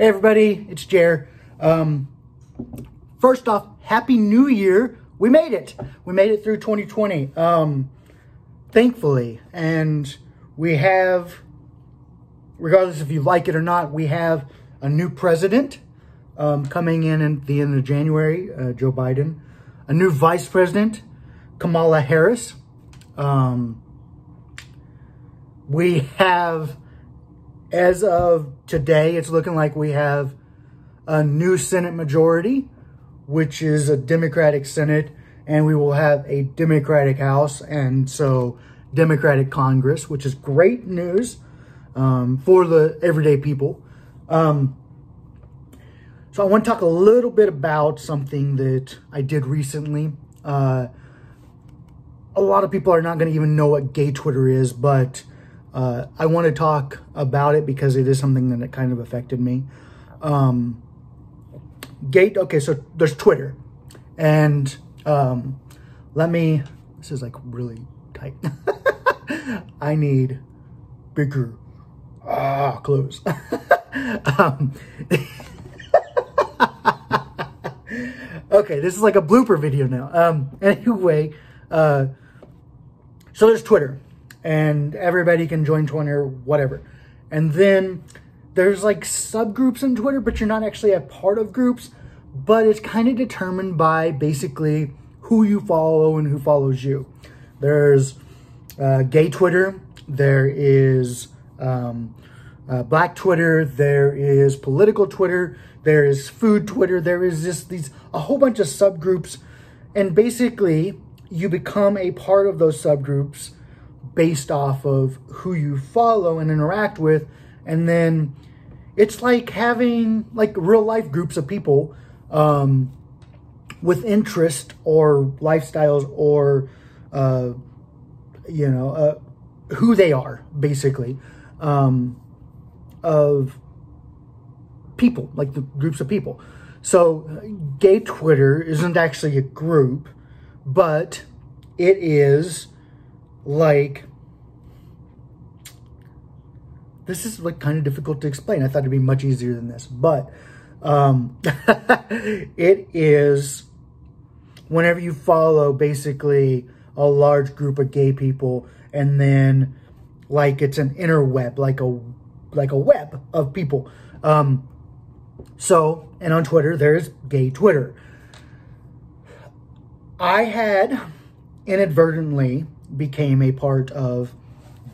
Hey everybody, it's Jer. First off, Happy New Year. We made it. We made it through 2020, thankfully. And we have, regardless if you like it or not, we have a new president coming in at the end of January, Joe Biden. A new vice president, Kamala Harris. We have, as of today, it's looking like we have a new Senate majority, which is a Democratic Senate, and we will have a Democratic House, and so Democratic Congress, which is great news for the everyday people. So I want to talk a little bit about something that I did recently. A lot of people are not going to even know what gay Twitter is, but I want to talk about it because it is something that kind of affected me. Okay, so there's Twitter. And this is like really tight. I need bigger clothes. Okay, this is like a blooper video now. Anyway, so there's Twitter. And everybody can join Twitter, whatever. And then there's like subgroups in Twitter, but you're not actually a part of groups. But it's kind of determined by basically who you follow and who follows you. There's gay Twitter. There is black Twitter. There is political Twitter. There is food Twitter. There is just a whole bunch of subgroups. And basically, you become a part of those subgroups based off of who you follow and interact with. And then it's like having like real life groups of people with interest or lifestyles or, who they are, basically, of people, like the groups of people. So gay Twitter isn't actually a group, but it is like, this is like kind of difficult to explain. I thought it'd be much easier than this, but it is whenever you follow basically a large group of gay people, and then like it's an interweb, like a web of people. So, and on Twitter, there's gay Twitter. I had inadvertently became a part of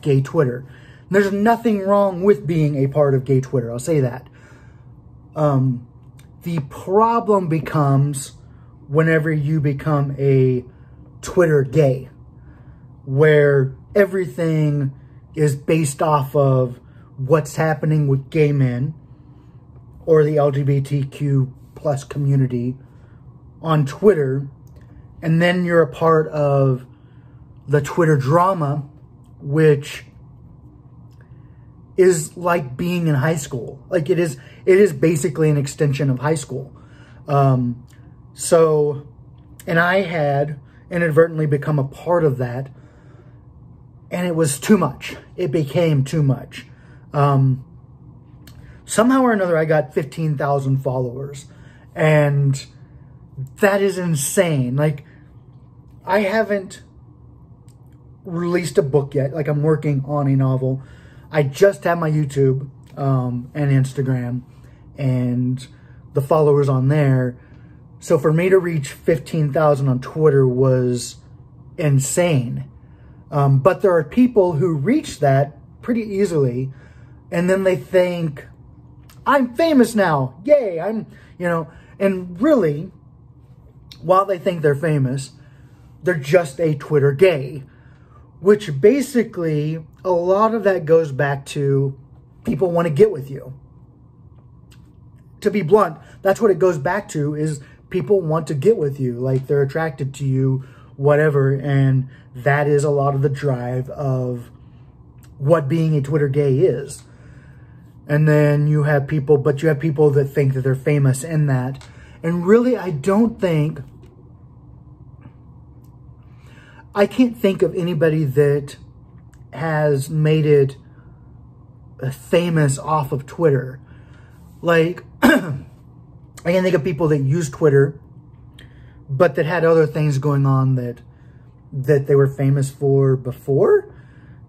gay Twitter. There's nothing wrong with being a part of gay Twitter. I'll say that. The problem becomes whenever you become a Twitter gay, where everything is based off of what's happening with gay men or the LGBTQ plus community on Twitter, and then you're a part of the Twitter drama, which is like being in high school. Like it is basically an extension of high school. So, and I had inadvertently become a part of that, and it was too much. It became too much. Somehow or another, I got 15,000 followers, and that is insane. Like, I haven't released a book yet. Like, I'm working on a novel. I just have my YouTube and Instagram and the followers on there. So for me to reach 15,000 on Twitter was insane. But there are people who reach that pretty easily, and then they think, I'm famous now. Yay, and really, while they think they're famous, they're just a Twitter gay. Which basically, a lot of that goes back to people want to get with you. To be blunt, that's what it goes back to, is people want to get with you. Like, they're attracted to you, whatever. And that is a lot of the drive of what being a Twitter gay is. And then you have people, but you have people that think that they're famous in that. And really, I can't think of anybody that has made it famous off of Twitter. Like, I can think of people that use Twitter, but that had other things going on that they were famous for before.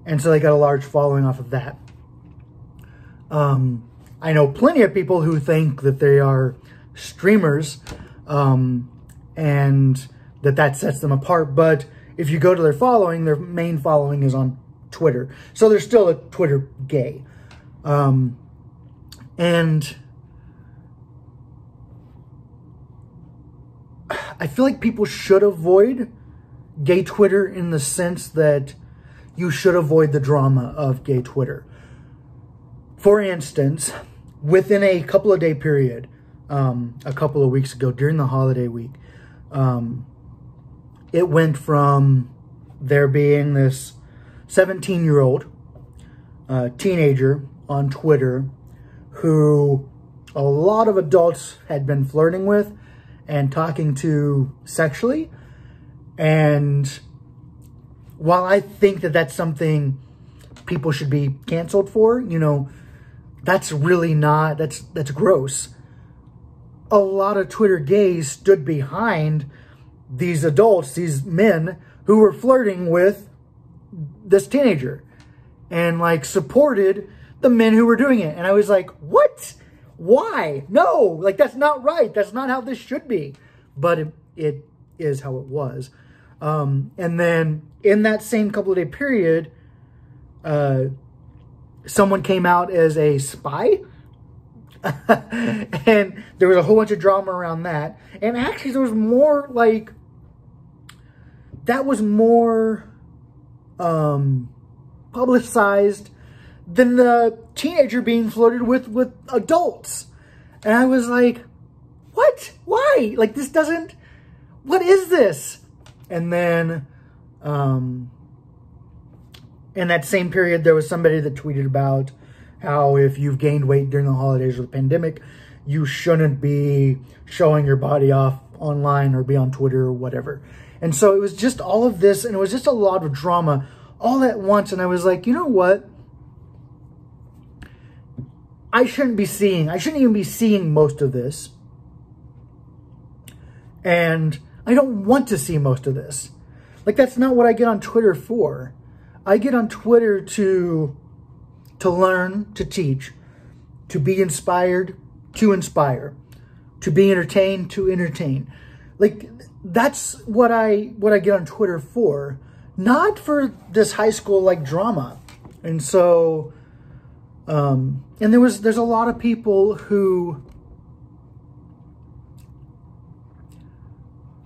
And so they got a large following off of that. I know plenty of people who think that they are streamers, and that sets them apart. But if you go to their main following is on Twitter. So they're still a Twitter gay. And I feel like people should avoid gay Twitter in the sense that you should avoid the drama of gay Twitter. For instance, within a couple of day period, a couple of weeks ago during the holiday week, it went from there being this 17-year-old teenager on Twitter who a lot of adults had been flirting with and talking to sexually. And while I think that that's something people should be canceled for, you know, that's really not, that's gross. A lot of Twitter gays stood behind these adults, these men who were flirting with this teenager and like supported the men who were doing it. And I was like, what? Why? No, like that's not right. That's not how this should be. But it is how it was. And then in that same couple of day period, someone came out as a spy. And there was a whole bunch of drama around that. And actually there was more like, that was more publicized than the teenager being flirted with adults. And I was like, what? Why? Like this doesn't, what is this? And then in that same period, there was somebody that tweeted about how if you've gained weight during the holidays or the pandemic, you shouldn't be showing your body off online or be on Twitter or whatever. And so it was just all of this, and it was just a lot of drama all at once. And I was like, you know what? I shouldn't even be seeing most of this. And I don't want to see most of this. Like, that's not what I get on Twitter for. I get on Twitter to learn, to teach, to be inspired, to inspire, to be entertained, to entertain. Like, that's what I get on Twitter for, not for this high school like drama. And so, and there's a lot of people who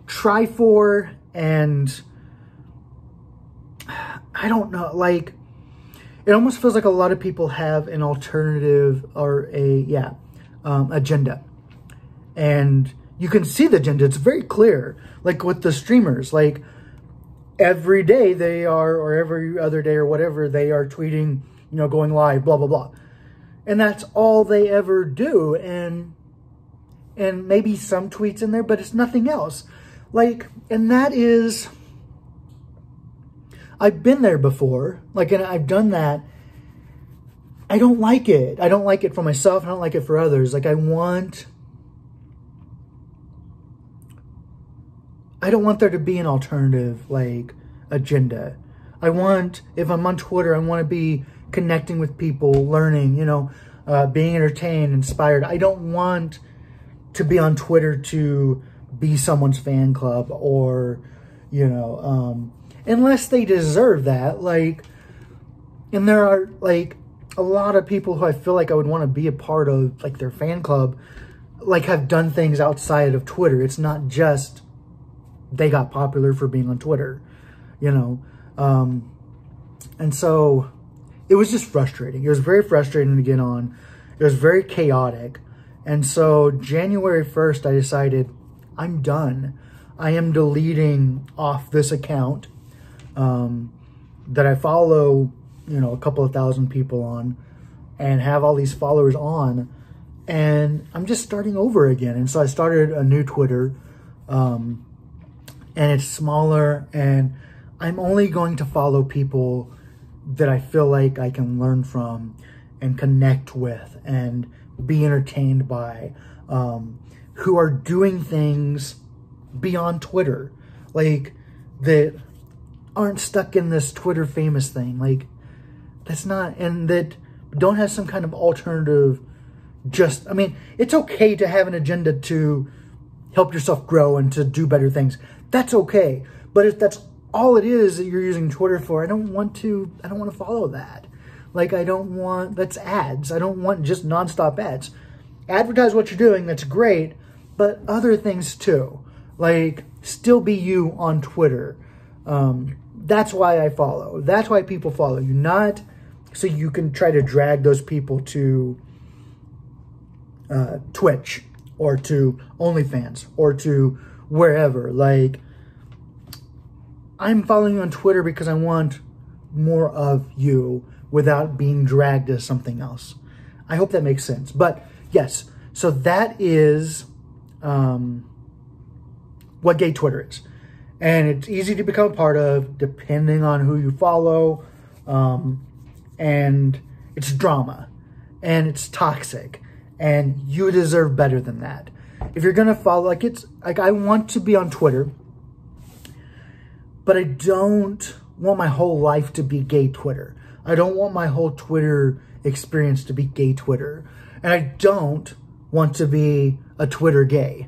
try for, and I don't know, like, it almost feels like a lot of people have an alternative or agenda. And you can see the agenda. It's very clear. Like with the streamers, like every day they are, or every other day or whatever, they are tweeting, you know, going live, blah, blah, blah. And that's all they ever do. And maybe some tweets in there, but it's nothing else. Like, and that is, I've been there before. Like, and I've done that. I don't like it. I don't like it for myself. I don't like it for others. Like, I don't want there to be an alternative, like, agenda. If I'm on Twitter, I want to be connecting with people, learning, you know, being entertained, inspired. I don't want to be on Twitter to be someone's fan club or, you know, unless they deserve that. Like, and there are, like, a lot of people who I feel like I would want to be a part of, like, their fan club, like, have done things outside of Twitter. It's not just they got popular for being on Twitter, you know. And so it was just frustrating. It was very frustrating to get on. It was very chaotic. And so January 1st, I decided I'm done. I am deleting off this account that I follow, you know, a couple of thousand people on and have all these followers on. And I'm just starting over again. And so I started a new Twitter, and it's smaller, and I'm only going to follow people that I feel like I can learn from and connect with and be entertained by, who are doing things beyond Twitter, like, that aren't stuck in this Twitter famous thing. Like, that's not, and that don't have some kind of alternative. Just, I mean, it's okay to have an agenda to help yourself grow and to do better things. That's okay. But if that's all it is that you're using Twitter for, I don't want to follow that. Like, that's ads. I don't want just nonstop ads. Advertise what you're doing, that's great, but other things too. Like, still be you on Twitter. That's why I follow. That's why people follow you. Not so you can try to drag those people to Twitch or to OnlyFans or to wherever. Like, I'm following you on Twitter because I want more of you without being dragged to something else. I hope that makes sense. But yes, so that is what gay Twitter is. And it's easy to become a part of depending on who you follow. And it's drama. And it's toxic. And you deserve better than that. If you're going to follow, like I want to be on Twitter, but I don't want my whole life to be gay Twitter. I don't want my whole Twitter experience to be gay Twitter. And I don't want to be a Twitter gay.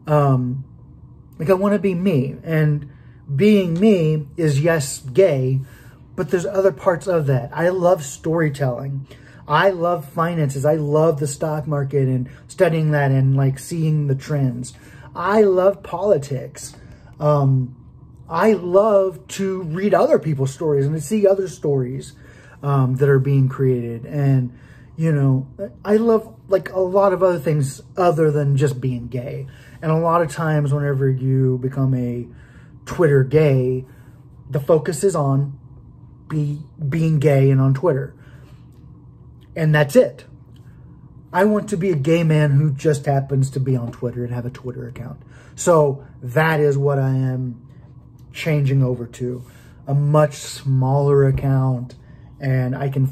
Like, I want to be me. And being me is, yes, gay, but there's other parts of that. I love storytelling. I love finances. I love the stock market and studying that and, like, seeing the trends. I love politics. I love to read other people's stories and to see other stories that are being created. And, you know, I love, like, a lot of other things other than just being gay. And a lot of times whenever you become a Twitter gay, the focus is on being gay and on Twitter. And that's it. I want to be a gay man who just happens to be on Twitter and have a Twitter account. So that is what I am changing over to. A much smaller account. And I can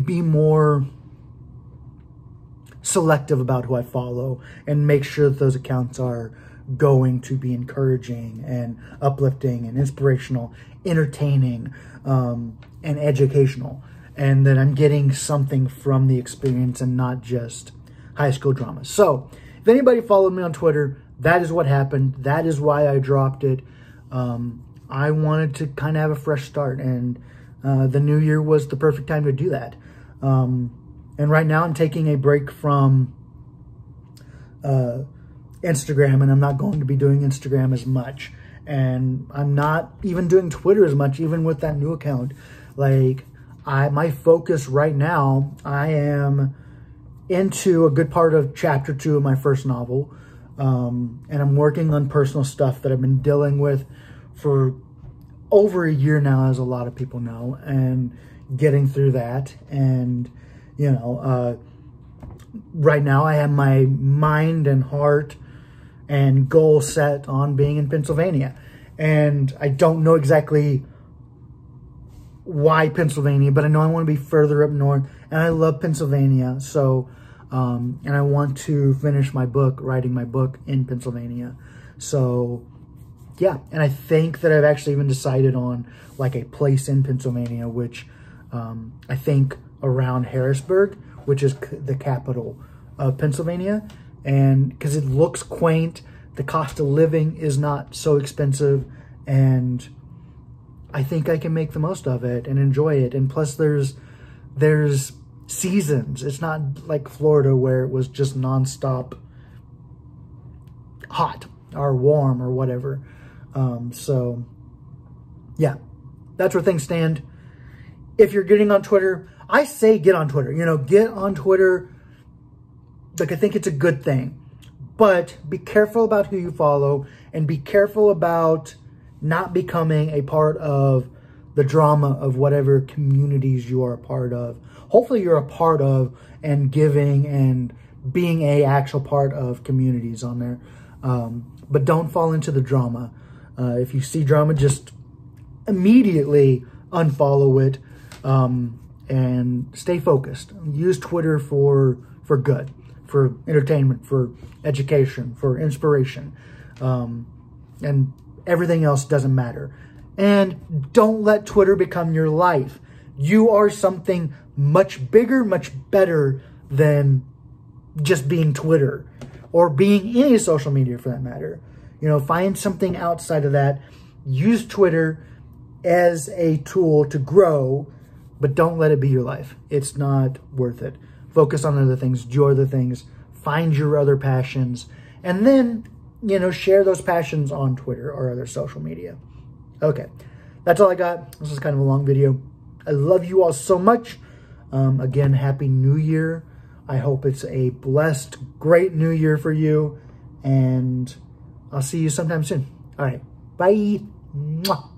be more selective about who I follow and make sure that those accounts are going to be encouraging and uplifting and inspirational, entertaining, and educational. And that I'm getting something from the experience and not just high school drama. So if anybody followed me on Twitter, that is what happened. That is why I dropped it. I wanted to kind of have a fresh start, and the new year was the perfect time to do that. And right now I'm taking a break from Instagram, and I'm not going to be doing Instagram as much. And I'm not even doing Twitter as much, even with that new account. Like, my focus right now, I am into a good part of chapter 2 of my first novel. And I'm working on personal stuff that I've been dealing with for over a year now, as a lot of people know, and getting through that. And, you know, right now I have my mind and heart and goal set on being in Pennsylvania. And I don't know exactly why Pennsylvania, but I know I want to be further up north, and I love Pennsylvania. So, and I want to finish my book, writing my book in Pennsylvania. So, yeah. And I think that I've actually even decided on, like, a place in Pennsylvania, which I think around Harrisburg, which is the capital of Pennsylvania. And because it looks quaint, the cost of living is not so expensive, and I think I can make the most of it and enjoy it. And plus there's seasons. It's not like Florida where it was just nonstop hot or warm or whatever. So yeah, that's where things stand. If you're getting on Twitter, I say get on Twitter. You know, get on Twitter. Like, I think it's a good thing. But be careful about who you follow, and be careful about not becoming a part of the drama of whatever communities you are a part of. Hopefully you're a part of and giving and being a actual part of communities on there. But don't fall into the drama. If you see drama, just immediately unfollow it. and stay focused. Use Twitter for good, for entertainment, for education, for inspiration, and everything else doesn't matter. And don't let Twitter become your life. You are something much bigger, much better than just being Twitter or being any social media for that matter. You know, find something outside of that. Use Twitter as a tool to grow, but don't let it be your life. It's not worth it. Focus on other things, enjoy other things, find your other passions, and then, you know, share those passions on Twitter or other social media. Okay, that's all I got. This is kind of a long video. I love you all so much. Again, Happy New Year. I hope it's a blessed, great New Year for you, and I'll see you sometime soon. All right, bye. Mwah.